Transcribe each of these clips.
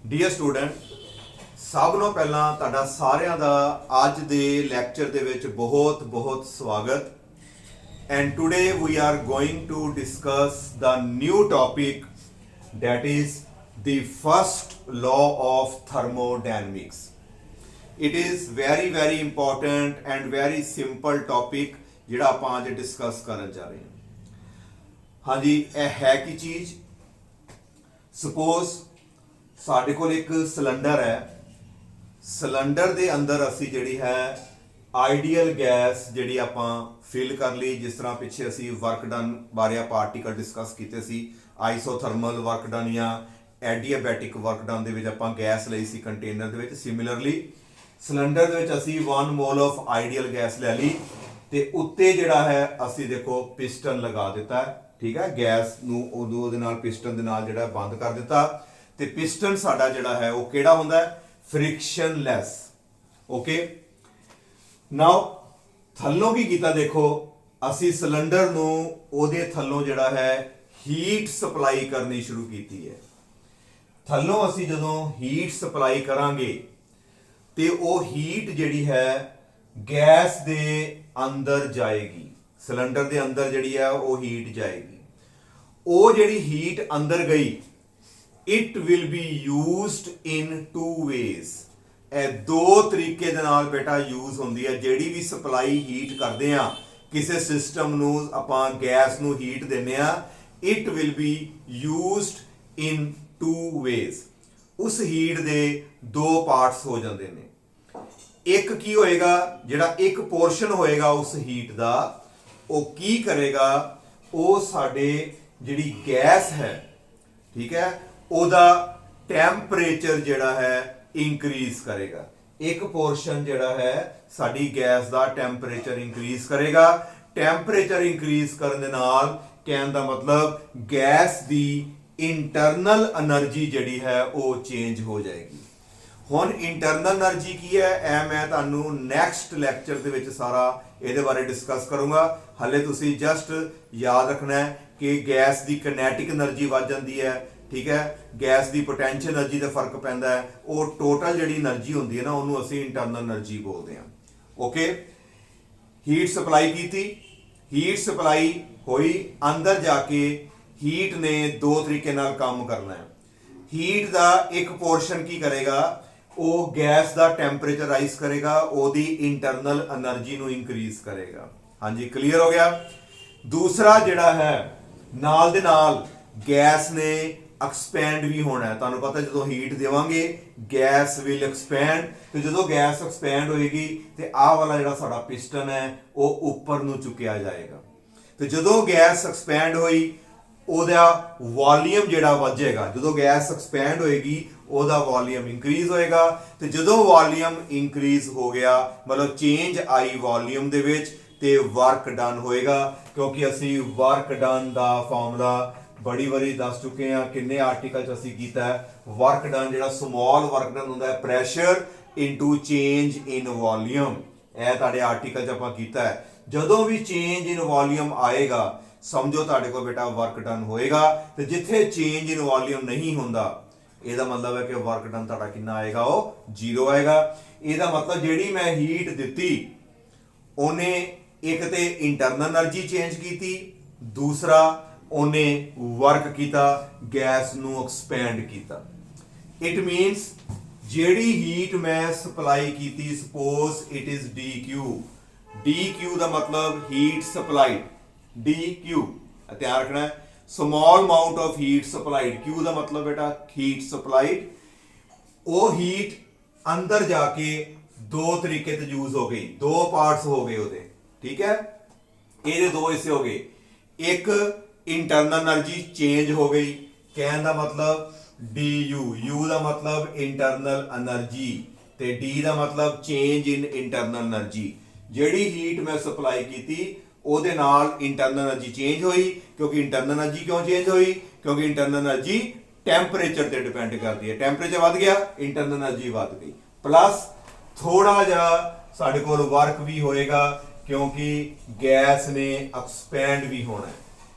Dear student, ਸਭ ਨੂੰ ਪਹਿਲਾਂ ਤੁਹਾਡਾ ਸਾਰਿਆਂ ਦਾ ਅੱਜ ਦੇ ਲੈਕਚਰ ਦੇ ਵਿੱਚ ਬਹੁਤ ਬਹੁਤ ਸਵਾਗਤ। And today we are going to discuss the new topic, that is the first law of thermodynamics. It is very important and very simple topic ਜਿਹੜਾ ਆਪਾਂ ਅੱਜ ਡਿਸਕਸ ਕਰਨ ਜਾ ਰਹੇ ਹਾਂ। ਹਾਂਜੀ, ਇਹ ਹੈ ਕੀ ਚੀਜ਼? ਸਪੋਜ਼ ਸਾਡੇ ਕੋਲ ਇੱਕ ਸਿਲੰਡਰ ਹੈ। ਸਿਲੰਡਰ ਦੇ ਅੰਦਰ ਅਸੀਂ ਜਿਹੜੀ ਹੈ ਆਈਡੀਅਲ ਗੈਸ ਜਿਹੜੀ ਆਪਾਂ ਫਿਲ ਕਰ ਲਈ। ਜਿਸ ਤਰ੍ਹਾਂ ਪਿੱਛੇ ਅਸੀਂ ਵਰਕ ਡਨ ਬਾਰੇ ਆਪਾਂ ਆਰਟੀਕਲ ਡਿਸਕਸ ਕੀਤੇ ਸੀ, ਆਈਸੋਥਰਮਲ ਵਰਕ ਡਨ ਜਾਂ ਐਡੀਆਬੈਟਿਕ ਵਰਕ ਡਨ ਦੇ ਵਿੱਚ ਆਪਾਂ ਗੈਸ ਲਈ ਸੀ ਕੰਟੇਨਰ ਦੇ ਵਿੱਚ। ਸਿਮਿਲਰਲੀ ਸਿਲੰਡਰ ਦੇ ਵਿੱਚ ਅਸੀਂ 1 ਮੋਲ ਆਫ ਆਈਡੀਅਲ ਗੈਸ ਲੈ ਲਈ ਤੇ ਉੱਤੇ ਜਿਹੜਾ ਹੈ ਅਸੀਂ ਦੇਖੋ ਪਿਸਟਨ ਲਗਾ ਦਿੱਤਾ ਹੈ। ਠੀਕ ਹੈ, ਗੈਸ ਨੂੰ ਉਦੋਂ ਉਹਦੇ ਨਾਲ ਪਿਸਟਨ ਦੇ ਨਾਲ ਜਿਹੜਾ ਬੰਦ ਕਰ ਦਿੱਤਾ ਤੇ ਪਿਸਟਨ ਸਾਡਾ ਜਿਹੜਾ ਹੈ ਉਹ ਕਿਹੜਾ ਹੁੰਦਾ ਹੈ? ਫ੍ਰਿਕਸ਼ਨਲੈਸ। ਓਕੇ, ਨਾਓ ਥੱਲੋਂ ਕੀ ਕੀਤਾ ਦੇਖੋ, ਅਸੀਂ ਸਿਲੰਡਰ ਨੂੰ ਉਹਦੇ ਥੱਲੋਂ ਜਿਹੜਾ ਹੈ ਹੀਟ ਸਪਲਾਈ ਕਰਨੀ ਸ਼ੁਰੂ ਕੀਤੀ ਹੈ। ਥੱਲੋਂ ਅਸੀਂ ਜਦੋਂ ਹੀਟ ਸਪਲਾਈ ਕਰਾਂਗੇ ਤੇ ਉਹ ਹੀਟ ਜਿਹੜੀ ਹੈ ਗੈਸ ਦੇ ਅੰਦਰ ਜਾਏਗੀ। ਸਿਲੰਡਰ ਦੇ ਅੰਦਰ ਜਿਹੜੀ ਹੈ ਉਹ ਹੀਟ ਜਾਏਗੀ। ਉਹ ਜਿਹੜੀ ਹੀਟ ਅੰਦਰ ਗਈ, it will be used in two ways। ਇਹ ਦੋ ਤਰੀਕੇ ਦੇ ਨਾਲ ਬੇਟਾ ਯੂਜ਼ ਹੁੰਦੀ ਹੈ। ਜਿਹੜੀ ਵੀ ਸਪਲਾਈ ਹੀਟ ਕਰਦੇ ਆ ਕਿਸੇ ਸਿਸਟਮ ਨੂੰ, ਆਪਾਂ ਗੈਸ ਨੂੰ ਹੀਟ ਦਿੰਦੇ ਆ, it will be used in two ways। ਉਸ ਹੀਟ ਦੇ ਦੋ ਪਾਰਟਸ ਹੋ ਜਾਂਦੇ ਨੇ। ਇੱਕ ਕੀ ਹੋਏਗਾ, ਜਿਹੜਾ ਇੱਕ ਪੋਰਸ਼ਨ ਹੋਏਗਾ ਉਸ ਹੀਟ ਦਾ, ਉਹ ਕੀ ਕਰੇਗਾ, ਉਹ ਸਾਡੇ ਜਿਹੜੀ ਗੈਸ ਹੈ, ਠੀਕ ਹੈ, ਉਹਦਾ ਟੈਂਪਰੇਚਰ ਜਿਹੜਾ ਹੈ ਇੰਕਰੀਜ਼ ਕਰੇਗਾ। ਇੱਕ ਪੋਰਸ਼ਨ ਜਿਹੜਾ ਹੈ ਸਾਡੀ ਗੈਸ ਦਾ ਟੈਂਪਰੇਚਰ ਇੰਕਰੀਜ਼ ਕਰੇਗਾ। ਟੈਂਪਰੇਚਰ ਇੰਕਰੀਜ਼ ਕਰਨ ਦੇ ਨਾਲ ਕਹਿਣ ਦਾ ਮਤਲਬ ਗੈਸ ਦੀ ਇੰਟਰਨਲ એનર્ਜੀ ਜਿਹੜੀ ਹੈ ਉਹ ਚੇਂਜ ਹੋ ਜਾਏਗੀ। ਹੁਣ ਇੰਟਰਨਲ એનર્ਜੀ ਕੀ ਹੈ, ਇਹ ਮੈਂ ਤੁਹਾਨੂੰ ਨੈਕਸਟ ਲੈਕਚਰ ਦੇ ਵਿੱਚ ਸਾਰਾ ਇਹਦੇ ਬਾਰੇ ਡਿਸਕਸ ਕਰੂੰਗਾ। ਹਲੇ ਤੁਸੀਂ ਜਸਟ ਯਾਦ ਰੱਖਣਾ ਹੈ ਕਿ ਗੈਸ ਦੀ ਕਿਨੈਟਿਕ એનર્ਜੀ ਵੱਧ ਜਾਂਦੀ ਹੈ, ਠੀਕ ਹੈ, ਗੈਸ ਦੀ ਪੋਟੈਂਸ਼ੀਅਲ એનર્ਜੀ ਦਾ ਫਰਕ ਪੈਂਦਾ ਹੈ। ਉਹ ਟੋਟਲ ਜਿਹੜੀ એનર્ਜੀ ਹੁੰਦੀ ਹੈ ਨਾ, ਉਹਨੂੰ ਅਸੀਂ ਇੰਟਰਨਲ એનર્ਜੀ ਬੋਲਦੇ ਹਾਂ। ਓਕੇ, ਹੀਟ ਸਪਲਾਈ ਕੀਤੀ, ਹੀਟ ਸਪਲਾਈ ਹੋਈ, ਅੰਦਰ ਜਾ ਕੇ ਹੀਟ ਨੇ ਦੋ ਤਰੀਕੇ ਨਾਲ ਕੰਮ ਕਰਨਾ ਹੈ। ਹੀਟ ਦਾ ਇੱਕ ਪੋਰਸ਼ਨ ਕੀ ਕਰੇਗਾ, ਉਹ ਗੈਸ ਦਾ ਟੈਂਪਰੇਚਰ ਰਾਈਜ਼ ਕਰੇਗਾ, ਉਹਦੀ ਇੰਟਰਨਲ એનર્ਜੀ ਨੂੰ ਇਨਕਰੀਜ਼ ਕਰੇਗਾ। ਹਾਂਜੀ, ਕਲੀਅਰ ਹੋ ਗਿਆ। ਦੂਸਰਾ ਜਿਹੜਾ ਹੈ, ਨਾਲ ਦੇ ਨਾਲ ਗੈਸ ਨੇ ਐਕਸਪੈਂਡ ਵੀ ਹੋਣਾ ਹੈ। ਤੁਹਾਨੂੰ ਪਤਾ ਜਦੋਂ ਹੀਟ ਦੇਵਾਂਗੇ ਗੈਸ ਵਿਲ ਐਕਸਪੈਂਡ, ਤੇ ਜਦੋਂ ਗੈਸ ਐਕਸਪੈਂਡ ਹੋਏਗੀ ਤੇ ਆਹ ਵਾਲਾ ਜਿਹੜਾ ਸਾਡਾ ਪਿਸਟਨ ਹੈ ਉਹ ਉੱਪਰ ਨੂੰ ਚੁੱਕਿਆ ਜਾਏਗਾ। ਤੇ ਜਦੋਂ ਗੈਸ ਐਕਸਪੈਂਡ ਹੋਈ ਉਹਦਾ ਵੋਲੀਅਮ ਜਿਹੜਾ ਵਧੇਗਾ। ਜਦੋਂ ਗੈਸ ਐਕਸਪੈਂਡ ਹੋਏਗੀ ਉਹਦਾ ਵੋਲੀਅਮ ਇੰਕਰੀਜ਼ ਹੋਏਗਾ। ਤੇ ਜਦੋਂ ਵੋਲੀਅਮ ਇੰਕਰੀਜ਼ ਹੋ ਗਿਆ, ਮਤਲਬ ਚੇਂਜ ਆਈ ਵੋਲੀਅਮ ਦੇ ਵਿੱਚ, ਤੇ ਵਰਕ ਡਨ ਹੋਏਗਾ। ਕਿਉਂਕਿ ਅਸੀਂ ਵਰਕ ਡਨ ਦਾ ਫਾਰਮੂਲਾ ਬੜੀ ਵਾਰੀ ਦੱਸ ਚੁੱਕੇ ਹਾਂ, ਕਿੰਨੇ ਆਰਟੀਕਲ 'ਚ ਅਸੀਂ ਕੀਤਾ ਹੈ। ਵਰਕ ਡਨ ਜਿਹੜਾ ਸਮਾਲ ਵਰਕ ਡਨ ਹੁੰਦਾ ਹੈ, ਪ੍ਰੈਸ਼ਰ ਇਨਟੂ ਚੇਂਜ ਇਨ ਵੋਲੀਅਮ। ਇਹ ਤੁਹਾਡੇ ਆਰਟੀਕਲ 'ਚ ਆਪਾਂ ਕੀਤਾ ਹੈ। ਜਦੋਂ ਵੀ ਚੇਂਜ ਇਨ ਵੋਲੀਅਮ ਆਏਗਾ ਸਮਝੋ ਤੁਹਾਡੇ ਕੋਲ ਬੇਟਾ ਵਰਕ ਡਨ ਹੋਏਗਾ। ਤੇ ਜਿੱਥੇ ਚੇਂਜ ਇਨ ਵੋਲੀਅਮ ਨਹੀਂ ਹੁੰਦਾ, ਇਹਦਾ ਮਤਲਬ ਹੈ ਕਿ ਵਰਕ ਡਨ ਤੁਹਾਡਾ ਕਿੰਨਾ ਆਏਗਾ, ਉਹ 0 ਆਏਗਾ। ਇਹਦਾ ਮਤਲਬ ਜਿਹੜੀ ਮੈਂ ਹੀਟ ਦਿੱਤੀ ਉਹਨੇ ਇੱਕ ਤੇ ਇੰਟਰਨਲ એનર્ਜੀ ਚੇਂਜ ਕੀਤੀ, ਦੂਸਰਾ ਉਹਨੇ ਵਰਕ ਕੀਤਾ, ਗੈਸ ਨੂੰ ਐਕਸਪੈਂਡ ਕੀਤਾ। ਇਟ ਮੀਨਸ ਜਿਹੜੀ ਹੀਟ ਮੈਂ ਸਪਲਾਈ ਕੀਤੀ, suppose it is dQ। dQ ਦਾ ਮਤਲਬ ਹੀਟ ਸਪਲਾਈਡ, dQ ਧਿਆਨ ਰੱਖਣਾ ਹੈ, small amount of heat supplied. Q ਦਾ ਮਤਲਬ ਬੇਟਾ ਹੀਟ ਸਪਲਾਈਡ। ਉਹ ਹੀਟ ਅੰਦਰ ਜਾ ਕੇ ਦੋ ਤਰੀਕੇ ਤੇ ਯੂਜ਼ ਹੋ ਗਈ, ਦੋ ਪਾਰਟਸ ਹੋ ਗਏ ਉਹਦੇ, ਠੀਕ ਹੈ। ਇਹਦੇ ਦੋ ਹਿੱਸੇ ਹੋ ਗਏ। ਇੱਕ ਇੰਟਰਨਲ એનર્ਜੀ ਚੇਂਜ ਹੋ ਗਈ, ਕਹਿਣ ਦਾ ਮਤਲਬ du। U ਦਾ ਮਤਲਬ ਇੰਟਰਨਲ એનર્ਜੀ ਤੇ D ਦਾ ਮਤਲਬ ਚੇਂਜ ਇਨ ਇੰਟਰਨਲ એનર્ਜੀ। ਜਿਹੜੀ ਹੀਟ ਮੈਂ ਸਪਲਾਈ ਕੀਤੀ ਉਹਦੇ ਨਾਲ ਇੰਟਰਨਲ એનર્ਜੀ ਚੇਂਜ ਹੋਈ। ਕਿਉਂਕਿ ਇੰਟਰਨਲ એનર્ਜੀ ਕਿਉਂ ਚੇਂਜ ਹੋਈ? ਕਿਉਂਕਿ ਇੰਟਰਨਲ એનર્ਜੀ ਟੈਂਪਰੇਚਰ ਤੇ ਡਿਪੈਂਡ ਕਰਦੀ ਹੈ। ਟੈਂਪਰੇਚਰ ਵੱਧ ਗਿਆ, ਇੰਟਰਨਲ એનર્ਜੀ ਵੱਧ ਗਈ। ਪਲੱਸ ਥੋੜਾ ਜਿਹਾ ਸਾਡੇ ਕੋਲ ਵਰਕ ਵੀ ਹੋਏਗਾ ਕਿਉਂਕਿ ਗੈਸ ਨੇ ਐਕਸਪੈਂਡ ਵੀ ਹੋਣਾ ਹੈ,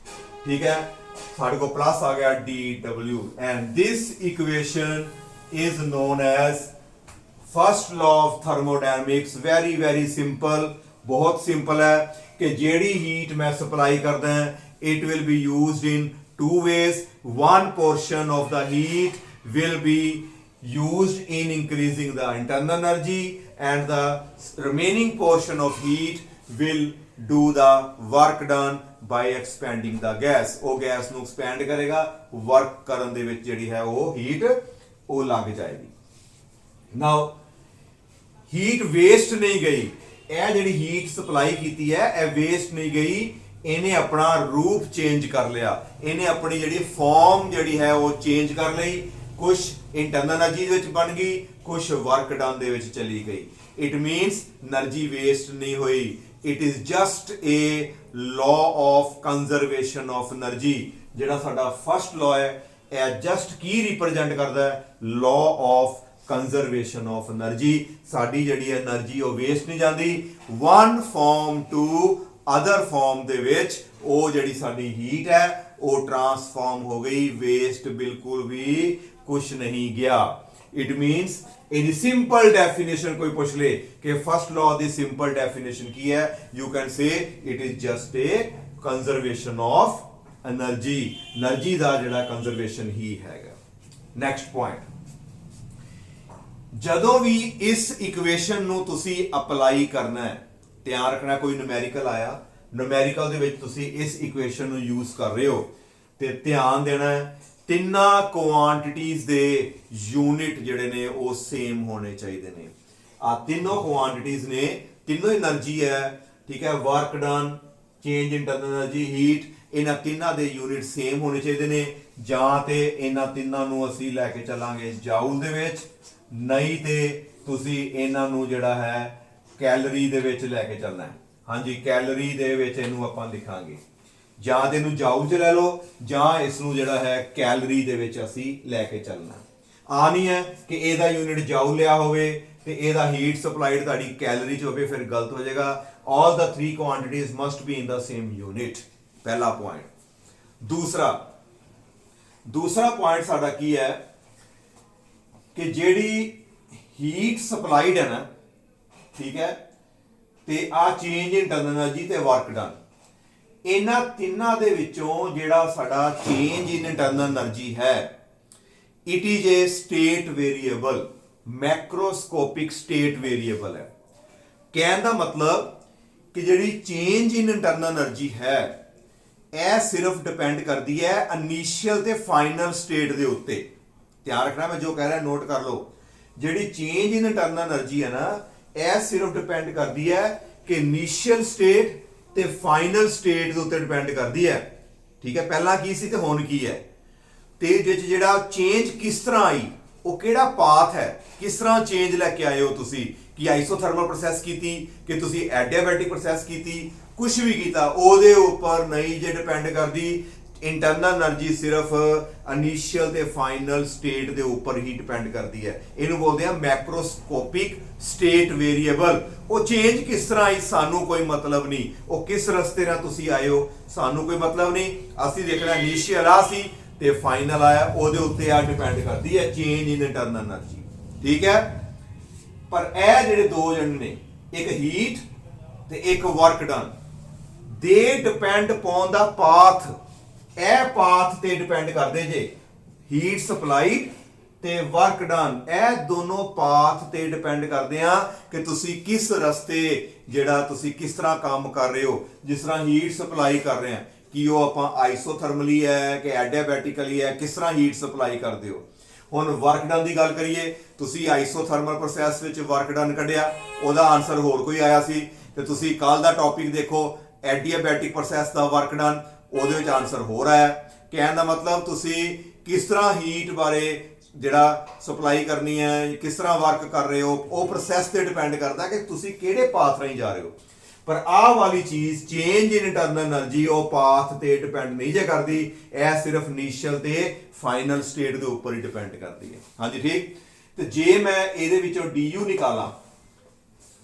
ਠੀਕ ਹੈ। ਸਾਡੇ को प्लस आ गया dw and this equation is known as first law of thermodynamics. Very very simple, बहुत सिंपल है कि जेड़ी हीट मैं सप्लाई करदा है it will be used in two ways. One portion of the heat will be used in increasing the internal energy and the remaining portion of heat will do the work done by expanding the gas। ਉਹ gas ਨੂੰ expand ਕਰੇਗਾ, work ਕਰਨ ਦੇ ਵਿੱਚ ਜਿਹੜੀ ਹੈ ਉਹ heat ਉਹ ਲੱਗ ਜਾਏਗੀ। now heat waste ਨਹੀਂ ਗਈ, ਇਹ ਜਿਹੜੀ heat supply ਕੀਤੀ ਹੈ ਇਹ waste ਨਹੀਂ ਗਈ, ਇਹਨੇ ਆਪਣਾ ਰੂਪ ਚੇਂਜ ਕਰ ਲਿਆ, ਇਹਨੇ ਆਪਣੀ ਜਿਹੜੀ ਫਾਰਮ ਜਿਹੜੀ ਹੈ ਉਹ ਚੇਂਜ ਕਰ ਲਈ। कुछ इंटरनल एनर्जी ਵਿੱਚ ਬਣ ਗਈ, कुछ वर्क डन ਦੇ ਵਿੱਚ ਚਲੀ ਗਈ। इट मीन्स एनर्जी वेस्ट नहीं हुई, it is just a law of conservation of energy. ਜਿਹੜਾ ਸਾਡਾ फर्स्ट लॉ है ਇਹ जस्ट ਕੀ रिप्रेजेंट करता है, law of conservation of energy. ਸਾਡੀ ਜਿਹੜੀ એનર્ਜੀ ਉਹ ਵੇਸਟ ਨਹੀਂ ਜਾਂਦੀ, one form to other form ਦੇ ਵਿੱਚ ਉਹ ਜਿਹੜੀ ਸਾਡੀ ਹੀਟ ਹੈ ਉਹ ट्रांसफॉर्म हो गई, वेस्ट बिल्कुल भी कुछ नहीं गया। It means in simple definition कोई पूछ ले कि फर्स्ट लॉ दी सिंपल डेफिनेशन की है, you can say it is just a conservation of energy. Energy दा जेड़ा कंजर्वेशन ही हैगा। नेक्स्ट पॉइंट, जदों भी इस इक्वेशन ਨੂੰ ਤੁਸੀਂ ਅਪਲਾਈ ਕਰਨਾ ਹੈ, ਧਿਆਨ ਰੱਖਣਾ ਕੋਈ ਨੂਮੈਰੀਕਲ ਆਇਆ, ਨੂਮੈਰੀਕਲ ਦੇ ਵਿੱਚ ਤੁਸੀਂ ਇਸ ਇਕੁਏਸ਼ਨ ਨੂੰ ਯੂਜ਼ ਕਰ ਰਹੇ ਹੋ ਤੇ ਧਿਆਨ ਦੇਣਾ ਹੈ ਤਿੰਨਾਂ ਕੁਆਂਟੀਟੀਜ਼ ਦੇ ਯੂਨਿਟ ਜਿਹੜੇ ਨੇ ਉਹ ਸੇਮ ਹੋਣੇ ਚਾਹੀਦੇ ਨੇ। ਆ ਤਿੰਨੋਂ ਕੁਆਂਟੀਟੀਜ਼ ਨੇ, ਤਿੰਨੋਂ એનર્ਜੀ ਹੈ, ਠੀਕ ਹੈ, work done, change internal energy, heat, ਇਹਨਾਂ ਤਿੰਨਾਂ ਦੇ ਯੂਨਿਟ ਸੇਮ ਹੋਣੇ ਚਾਹੀਦੇ ਨੇ। ਜਾਂ ਤੇ ਇਹਨਾਂ ਤਿੰਨਾਂ ਨੂੰ ਅਸੀਂ ਲੈ ਕੇ ਚੱਲਾਂਗੇ ਜਾਊਲ ਦੇ ਵਿੱਚ, ਨਹੀਂ ਤੇ ਤੁਸੀਂ ਇਹਨਾਂ ਨੂੰ ਜਿਹੜਾ ਹੈ ਕੈਲਰੀ ਦੇ ਵਿੱਚ ਲੈ ਕੇ ਚੱਲਣਾ ਹੈ। ਹਾਂਜੀ, ਕੈਲਰੀ ਦੇ ਵਿੱਚ ਇਹਨੂੰ ਆਪਾਂ ਲਿਖਾਂਗੇ, ਜਾਂ ਤੇ ਇਹਨੂੰ ਜਾਊਲ 'ਚ ਲੈ ਲਓ ਜਾਂ ਇਸ ਨੂੰ ਜਿਹੜਾ ਹੈ ਕੈਲਰੀ ਦੇ ਵਿੱਚ ਅਸੀਂ ਲੈ ਕੇ ਚੱਲਣਾ। ਆ ਨਹੀਂ ਹੈ ਕਿ ਇਹਦਾ ਯੂਨਿਟ ਜਾਊਲ ਲਿਆ ਹੋਵੇ ਤੇ ਇਹਦਾ ਹੀਟ ਸਪਲਾਈਡ ਤੁਹਾਡੀ ਕੈਲਰੀ 'ਚ ਹੋਵੇ, ਫਿਰ ਗਲਤ ਹੋ ਜਾਏਗਾ। all the three quantities must be in the same unit। पहला पॉइंट। दूसरा पॉइंट साडा की है कि जेड़ी हीट सप्लाइड है ना, ठीक है, ते आ चेंज इंटरनल एनर्जी ते वर्क डन, इन्हां तिन्नां दे विचों जेड़ा साडा चेंज इन इंटरनल एनर्जी है it is a state variable, macroscopic state variable है। कहने का मतलब कि ਜਿਹੜੀ ਚੇਂਜ ਇਨ ਇੰਟਰਨਲ એનર્ਜੀ ਹੈ ਇਹ ਸਿਰਫ ਡਿਪੈਂਡ ਕਰਦੀ ਹੈ ਇਨੀਸ਼ੀਅਲ ਤੇ ਫਾਈਨਲ ਸਟੇਟ ਦੇ ਉੱਤੇ। ਧਿਆਨ ਰੱਖਣਾ ਮੈਂ ਜੋ ਕਹਿ ਰਿਹਾ ਨੋਟ ਕਰ ਲਓ। ਜਿਹੜੀ ਚੇਂਜ ਇਨ ਇੰਟਰਨਲ એનર્ਜੀ ਹੈ ਨਾ ਇਹ ਸਿਰਫ ਡਿਪੈਂਡ ਕਰਦੀ ਹੈ ਕਿ ਇਨੀਸ਼ੀਅਲ ਸਟੇਟ ਤੇ ਫਾਈਨਲ ਸਟੇਟ ਦੇ ਉੱਤੇ ਡਿਪੈਂਡ ਕਰਦੀ ਹੈ। ਠੀਕ ਹੈ, ਪਹਿਲਾਂ ਕੀ ਸੀ ਤੇ ਹੁਣ ਕੀ ਹੈ, ਤੇ ਜਿਹੜਾ ਚੇਂਜ ਕਿਸ ਤਰ੍ਹਾਂ ਆਈ, ਉਹ ਕਿਹੜਾ ਪਾਥ ਹੈ, ਕਿਸ ਤਰ੍ਹਾਂ ਚੇਂਜ ਲੈ ਕੇ ਆਏ ਹੋ ਤੁਸੀਂ, कि आइसोथर्मल प्रोसैस की, कि तुसी एडियाबैटिक प्रोसैस की, कुछ भी किया ओदे उपर नहीं जे डिपेंड करती। इंटरनल एनर्जी सिर्फ इनिशियल ते फाइनल स्टेट दे उपर ही डिपेंड करती है। इहनूं बोलते हैं मैक्रोस्कोपिक स्टेट वेरिएबल। वो चेंज किस तरह आई सानू कोई मतलब नहीं, वो किस रस्ते नाल तुसी आए हो सानू कोई मतलब नहीं। असीं देखना इनिशियल आ सी ते फाइनल आया, ओदे उत्ते आ डिपेंड करती है चेंज इन इंटरनल एनर्जी। ठीक है, पर ਇਹ ਜਿਹੜੇ ਦੋ ਜਣੇ ਨੇ, ਇੱਕ ਹੀਟ ਤੇ ਇੱਕ ਵਰਕ ਡਨ, ਦੇ ਡਿਪੈਂਡ ਅਪਨ ਦਾ ਪਾਥ। ਇਹ ਪਾਥ ਤੇ ਡਿਪੈਂਡ ਕਰਦੇ ਜੇ, ਹੀਟ ਸਪਲਾਈਡ ਤੇ ਵਰਕ ਡਨ, ਇਹ ਦੋਨੋਂ ਪਾਥ ਤੇ ਡਿਪੈਂਡ ਕਰਦੇ ਆ ਕਿ ਤੁਸੀਂ ਕਿਸ ਰਸਤੇ ਜਿਹੜਾ ਤੁਸੀਂ ਕਿਸ ਤਰ੍ਹਾਂ ਕੰਮ ਕਰ ਰਹੇ ਹੋ। ਜਿਸ ਤਰ੍ਹਾਂ ਹੀਟ ਸਪਲਾਈ ਕਰ ਰਹੇ ਆ ਕਿ ਉਹ ਆਪਾਂ ਆਈਸੋਥਰਮਲੀ ਹੈ ਕਿ ਐਡੀਆਬੈਟਿਕਲੀ ਹੈ, ਕਿਸ ਤਰ੍ਹਾਂ ਹੀਟ ਸਪਲਾਈ ਕਰਦੇ ਹੋ। ਹੁਣ ਵਰਕ ਡਨ ਦੀ ਗੱਲ ਕਰੀਏ, ਤੁਸੀਂ ਆਈਸੋਥਰਮਲ ਪ੍ਰੋਸੈਸ ਵਿੱਚ ਵਰਕ ਡਨ ਕੱਢਿਆ, ਉਹਦਾ ਆਨਸਰ ਹੋਰ ਕੋਈ ਆਇਆ ਸੀ, ਤੇ ਤੁਸੀਂ ਕੱਲ ਦਾ ਟੌਪਿਕ ਦੇਖੋ ਐਡੀਆਬੈਟਿਕ ਪ੍ਰੋਸੈਸ ਦਾ ਵਰਕ ਡਨ, ਉਹਦੇ ਵਿੱਚ ਆਨਸਰ ਹੋਰ ਆਇਆ। ਕਹਿਣ ਦਾ ਮਤਲਬ ਤੁਸੀਂ ਕਿਸ ਤਰ੍ਹਾਂ ਹੀਟ ਬਾਰੇ ਜਿਹੜਾ ਸਪਲਾਈ ਕਰਨੀ ਹੈ, ਕਿਸ ਤਰ੍ਹਾਂ ਵਰਕ ਕਰ ਰਹੇ ਹੋ, ਉਹ ਪ੍ਰੋਸੈਸ ਤੇ ਡਿਪੈਂਡ ਕਰਦਾ ਕਿ ਤੁਸੀਂ ਕਿਹੜੇ ਪਾਥ ਰਾਹੀਂ ਜਾ ਰਹੇ ਹੋ। पर आ वाली चीज चेंज इन इंटरनल एनर्जी वो पाथ ते डिपेंड नहीं जे करती, यह सिर्फ इनिशियल ते फाइनल स्टेट के उपर ही डिपेंड करती है। हाँ जी, ठीक। तो जे मैं ये du निकाला,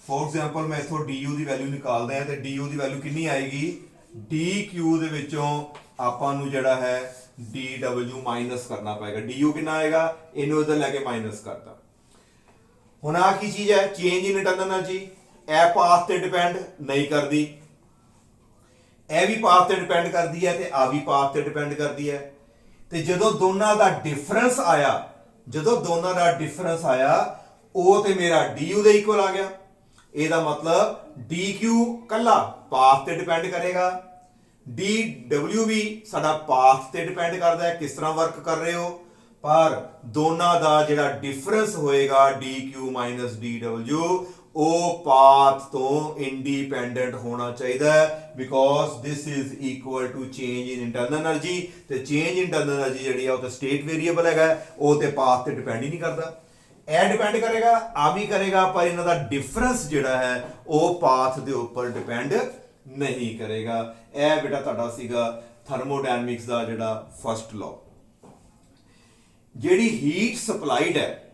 फॉर एग्जाम्पल मैं इथों du की वैल्यू निकालदा है तो du की वैल्यू कितनी आएगी, dq दे विचों आपां नूं जिहड़ा है dw माइनस करना पएगा। du कितना आएगा, इनू इधर लैके माइनस करता। हुण आ की चीज है, change in internal energy. A path ते डिपेंड नहीं करती, ए भी पाथ ते डिपेंड करती है, ते आ भी पाथ ते डिपेंड करती है। ते जदों दोनों का डिफरेंस आया, जदों दोनों का डिफरेंस आया, वो ते मेरा du दे इक्वल आ गया। ਇਹਦਾ मतलब dq ਕੱਲਾ ਪਾਥ ਤੇ ਡਿਪੈਂਡ ਕਰੇਗਾ, dw ਵੀ ਸਾਡਾ ਪਾਥ ਤੇ ਡਿਪੈਂਡ ਕਰਦਾ ਹੈ ਕਿਸ ਤਰ੍ਹਾਂ ਵਰਕ ਕਰ ਰਹੇ ਹੋ, ਪਰ ਦੋਨਾਂ ਦਾ ਜਿਹੜਾ ਡਿਫਰੈਂਸ ਹੋਏਗਾ dq dw ਉਹ ਪਾਥ ਤੋਂ ਇੰਡੀਪੈਂਡੈਂਟ ਹੋਣਾ ਚਾਹੀਦਾ ਹੈ, because this is equal to change in internal energy. ਤੇ ਚੇਂਜ ਇਨ ਇੰਟਰਨਲ એનર્ਜੀ ਜਿਹੜੀ ਆ ਉਹ ਤਾਂ ਸਟੇਟ ਵੇਰੀਏਬਲ ਹੈਗਾ, ਉਹ ਤੇ ਪਾਥ ਤੇ ਡਿਪੈਂਡ ਹੀ ਨਹੀਂ ਕਰਦਾ। ਇਹ ਡਿਪੈਂਡ ਕਰੇਗਾ, ਆ ਵੀ ਕਰੇਗਾ, ਪਰ ਇਹਨਾਂ ਦਾ ਡਿਫਰੈਂਸ ਜਿਹੜਾ ਹੈ ਉਹ ਪਾਥ ਦੇ ਉੱਪਰ ਡਿਪੈਂਡ ਨਹੀਂ ਕਰੇਗਾ। ਇਹ ਬੇਟਾ ਤੁਹਾਡਾ ਸੀਗਾ ਥਰਮੋਡਾਇਨਾਮਿਕਸ ਦਾ ਜਿਹੜਾ ਫਸਟ ਲਾਅ। ਜਿਹੜੀ ਹੀਟ ਸਪਲਾਈਡ ਹੈ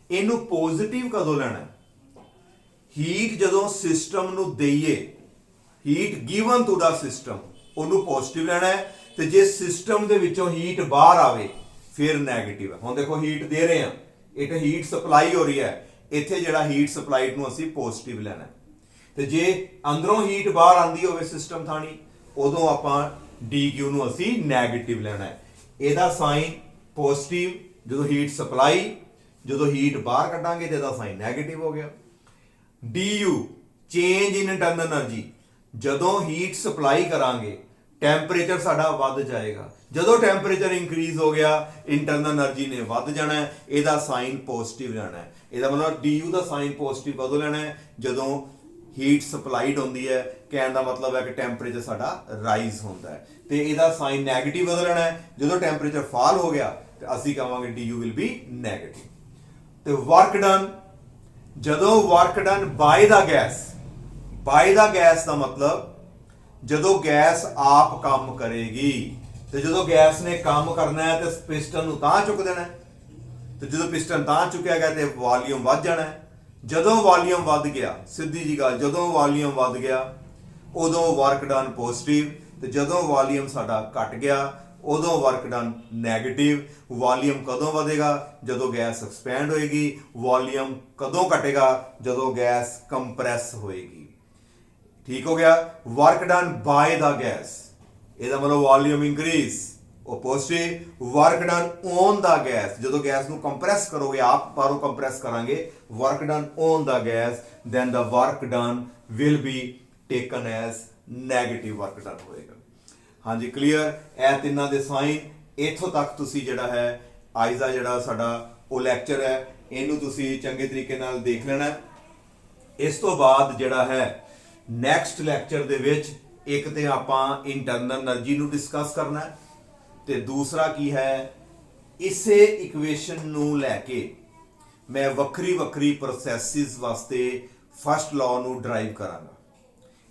ਇਹਨੂੰ ਪੋਜ਼ਿਟਿਵ ਕਦੋਂ ਲੈਣਾ ਹੈ? ਹੀਟ ਜਦੋਂ ਸਿਸਟਮ ਨੂੰ ਦਈਏ, heat given to the system, ਉਹਨੂੰ ਪੋਜ਼ਿਟਿਵ ਲੈਣਾ ਹੈ, ਤੇ ਜੇ ਸਿਸਟਮ ਦੇ ਵਿੱਚੋਂ ਹੀਟ ਬਾਹਰ ਆਵੇ ਫਿਰ ਨੈਗੇਟਿਵ ਹੈ। ਹੁਣ ਦੇਖੋ ਹੀਟ ਦੇ ਰਹੇ ਹਾਂ, एक हीट सप्लाई हो रही है, इत्थे जिहड़ा हीट सप्लाइड नूं असीं पॉजिटिव लैना है। ते जे अंदरों हीट बाहर आंदी होवे सिस्टम थाणी, उदों आपां dq नूं असीं नैगेटिव लैना है। इहदा साइन पॉजिटिव जदों हीट सप्लाई, जदों हीट बाहर कड्डांगे ते इहदा साइन नैगेटिव हो गया। du change in internal energy, जदों हीट सप्लाई करांगे ਟੈਂਪਰੇਚਰ ਸਾਡਾ ਵੱਧ ਜਾਏਗਾ। ਜਦੋਂ ਟੈਂਪਰੇਚਰ ਇੰਕਰੀਜ਼ ਹੋ ਗਿਆ ਇੰਟਰਨਲ એનર્ਜੀ ਨੇ ਵੱਧ ਜਾਣਾ ਹੈ, ਇਹਦਾ ਸਾਈਨ ਪੋਜ਼ਿਟਿਵ ਲੈਣਾ ਹੈ। ਇਹਦਾ ਮਤਲਬ du ਦਾ ਸਾਈਨ ਪੋਜ਼ਿਟਿਵ ਕਦੋਂ ਲੈਣਾ ਹੈ? ਜਦੋਂ ਹੀਟ ਸਪਲਾਈਡ ਹੁੰਦੀ ਹੈ। ਕਹਿਣ ਦਾ ਮਤਲਬ ਹੈ ਕਿ ਟੈਂਪਰੇਚਰ ਸਾਡਾ ਰਾਈਜ਼ ਹੁੰਦਾ ਹੈ। ਤੇ ਇਹਦਾ ਸਾਈਨ ਨੈਗੇਟਿਵ ਕਦੋਂ ਲੈਣਾ ਹੈ? ਜਦੋਂ ਟੈਂਪਰੇਚਰ ਫਾਲ ਹੋ ਗਿਆ ਤੇ ਅਸੀਂ ਕਹਾਂਗੇ du ਵਿਲ ਬੀ ਨੈਗੇਟਿਵ। ਤੇ ਵਰਕ ਡਨ, ਜਦੋਂ work done by the gas, by the gas ਦਾ ਮਤਲਬ ਜਦੋਂ ਗੈਸ ਆਪ ਕੰਮ ਕਰੇਗੀ, ਤੇ ਜਦੋਂ ਗੈਸ ਨੇ ਕੰਮ ਕਰਨਾ ਹੈ ਤੇ ਪਿਸਟਨ ਨੂੰ ਤਾਂ ਚੁੱਕ ਦੇਣਾ ਹੈ, ਤੇ ਜਦੋਂ ਪਿਸਟਨ ਤਾਂ ਚੁੱਕਿਆ ਗਿਆ ਤੇ ਵੋਲਿਊਮ ਵੱਧ ਜਾਣਾ ਹੈ। ਜਦੋਂ ਵੋਲਿਊਮ ਵੱਧ ਗਿਆ, ਸਿੱਧੀ ਜੀ ਗੱਲ, ਜਦੋਂ ਵੋਲਿਊਮ ਵੱਧ ਗਿਆ ਉਦੋਂ ਵਰਕ ਡਨ ਪੋਜ਼ਿਟਿਵ, ਤੇ ਜਦੋਂ ਵੋਲਿਊਮ ਸਾਡਾ ਘਟ ਗਿਆ ਉਦੋਂ ਵਰਕ ਡਨ ਨੈਗੇਟਿਵ। ਵੋਲਿਊਮ ਕਦੋਂ ਵਧੇਗਾ? ਜਦੋਂ ਗੈਸ ਐਕਸਪੈਂਡ ਹੋਏਗੀ। ਵੋਲਿਊਮ ਕਦੋਂ ਘਟੇਗਾ? ਜਦੋਂ ਗੈਸ ਕੰਪਰੈਸ ਹੋਏਗੀ। ठीक हो गया। Work done by the gas, ਇਹਦਾ ਮਤਲਬ ਵੋਲਿਊਮ ਇੰਕਰੀਜ਼, ਉਹ positive. Work done on the gas, ਜਦੋਂ ਗੈਸ ਨੂੰ ਕੰਪਰੈਸ ਕਰੋਗੇ, ਆਪ ਬਾਹਰੋਂ ਕੰਪਰੈਸ ਕਰਾਂਗੇ, work done on the gas, then the work done will be taken as negative work done ਹੋਏਗਾ। ਹਾਂਜੀ ਕਲੀਅਰ। ਇਹ ਤਿੰਨਾਂ ਦੇ ਸਾਈਨ। ਇੱਥੋਂ ਤੱਕ ਤੁਸੀਂ ਜਿਹੜਾ ਹੈ ਅੱਜ ਦਾ ਜਿਹੜਾ ਸਾਡਾ ਉਹ ਲੈਕਚਰ ਹੈ ਇਹਨੂੰ ਤੁਸੀਂ ਚੰਗੇ ਤਰੀਕੇ ਨਾਲ ਦੇਖ ਲੈਣਾ। ਇਸ ਤੋਂ ਬਾਅਦ ਜਿਹੜਾ ਹੈ ਨੈਕਸਟ ਲੈਕਚਰ ਦੇ ਵਿੱਚ ਇੱਕ ਤੇ ਆਪਾਂ ਇੰਟਰਨਲ એનર્ਜੀ ਨੂੰ ਡਿਸਕਸ ਕਰਨਾ ਹੈ, ਤੇ ਦੂਸਰਾ ਕੀ ਹੈ, ਇਸੇ ਇਕੁਏਸ਼ਨ ਨੂੰ ਲੈ ਕੇ ਮੈਂ ਵੱਖਰੀ ਵੱਖਰੀ ਪ੍ਰੋਸੈਸਿਸ ਵਾਸਤੇ ਫਸਟ ਲਾਅ ਨੂੰ ਡਰਾਈਵ ਕਰਾਂਗਾ।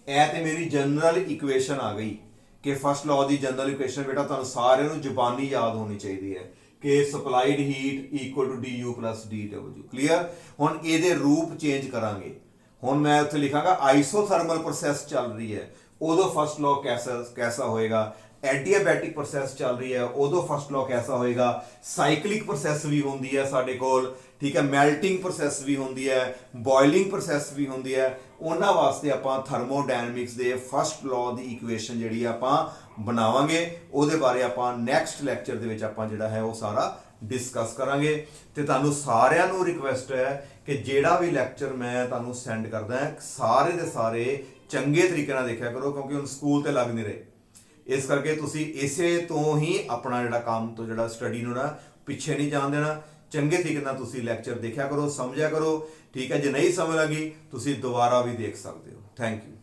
ਇਹ ਤੇ ਮੇਰੀ ਜਨਰਲ ਇਕੁਏਸ਼ਨ ਆ ਗਈ ਕਿ ਫਸਟ ਲਾਅ ਦੀ ਜਨਰਲ ਇਕੁਏਸ਼ਨ ਬੇਟਾ ਤੁਹਾਨੂੰ ਸਾਰਿਆਂ ਨੂੰ ਜ਼ੁਬਾਨੀ ਯਾਦ ਹੋਣੀ ਚਾਹੀਦੀ ਹੈ ਕਿ supplied heat equal to du plus dw। Clear. ਹੁਣ ਇਹਦੇ ਰੂਪ ਚੇਂਜ ਕਰਾਂਗੇ। ਹੁਣ ਮੈਂ ਉੱਥੇ ਲਿਖਾਂਗਾ ਆਈਸੋਥਰਮਲ ਪ੍ਰੋਸੈਸ ਚੱਲ ਰਹੀ ਹੈ, ਉਦੋਂ ਫਸਟ ਲਾਅ कैसा होएगा। एडियाबैटिक प्रोसैस चल रही है, उदों फर्स्ट लॉ कैसा होएगा। साइक्लिक प्रोसैस भी होंदी है साडे कोल, ठीक है। मैल्टिंग प्रोसैस भी होंदी है, बॉयलिंग प्रोसैस भी होंदी है। उन्हां वास्ते आपां thermodynamics they first law the equation जिहड़ी आपां बनावांगे, उहदे बारे आपां नैक्सट लैक्चर दे विच आपां जिहड़ा है वो सारा डिस्कस करांगे। ते तुहानूं सारिआं नूं रिक्वेस्ट है कि जिहड़ा भी लैक्चर मैं तुहानूं सेंड करदा है सारे दे सारे चंगे तरीके नाल देखिया करो, क्योंकि हुण स्कूल ते लग नहीं रहे। इस करके तुसी इसे तो ही अपना जिहड़ा काम तो जिहड़ा स्टडी नूं ना पिछे नहीं जाण देना। चंगे तरीके नाल तुसी लैक्चर देखिया करो, समझिया करो, ठीक है। जे नहीं समझ लगी तुसी दोबारा भी देख सकते हो। Thank you.